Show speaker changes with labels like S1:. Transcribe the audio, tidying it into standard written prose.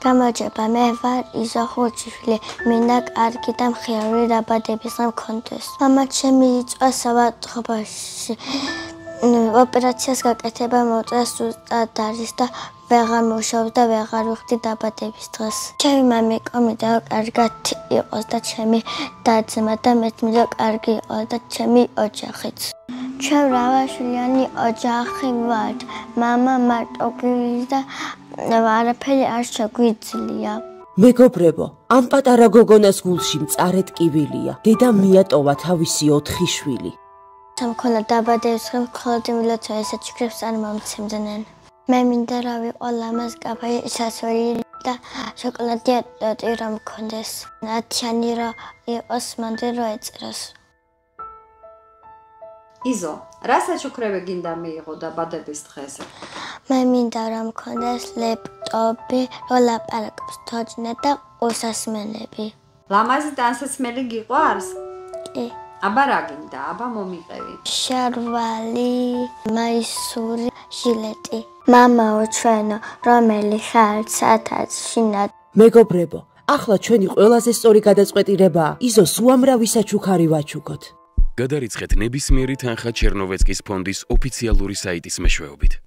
S1: გამარჯობა, მე ვარ იზო ხურჯიშვილი. მინდა კარგი და მხიარული დაბადებისდღე მქონდეს. მამა ჩემი იწვა სავატყბოში. ოპერაციას გაკეთება მოუწია ზუსტად არის და ვეღარ მუშაობს და ვეღარ ვიხდი დაბადების დღეს. ჩემი მამი კომიდა კარგად იყოს და ჩემი და-ძმა და მეც მინდა კარგი იყოს და ჩემი ოჯახიც. ჩვენ მრავალშვილიანი ოჯახი ვართ. მამა მარტო გვიდის და არაფერი არ შეგვიძლია.
S2: მეგობრებო, ამ პატარა გოგონას გულში მწარე ტკივილია. დედა მიატოვა თავისი 4 შვილი.
S1: მქონდა დაბადების დღე მხოლოდ მილოცავ საჩუქრებს არ მომცემდნენ. მე მინდა რა ვიყო ლამაზ კაფეი სასველი და შოკოლადი რომ მქონდეს. ათიანი რა იყოს მანდ რა ეწეროს.
S3: იზო, რა საჩუქრები გინდა მიიღო დაბადების დღეზე?
S1: მე მინდა რომ მქონდეს ლეპტოპი, რომ ლაპარაკობს თოჯინა და უსასმელები.
S3: ლამაზი ტანსაცმელი გიყვარს?
S1: კი.
S3: აბა რა გინდა? აბა მომიყევი.
S1: შარვალი, მაისური, ჟილეტი. მამაო ჩვენო, რომელი ხარ საათში?
S2: მეგობრებო, ახლა ჩვენი ყველაზე სწორი გადაწყვეტილებაა იზოს უამრავი საჩუქარი ვაჩუქოთ.
S4: გადარიცხეთ ნებისმიერი თანხა ჩერნოვეცკის ფონდის ოფიციალური საიტის მეშვეობით.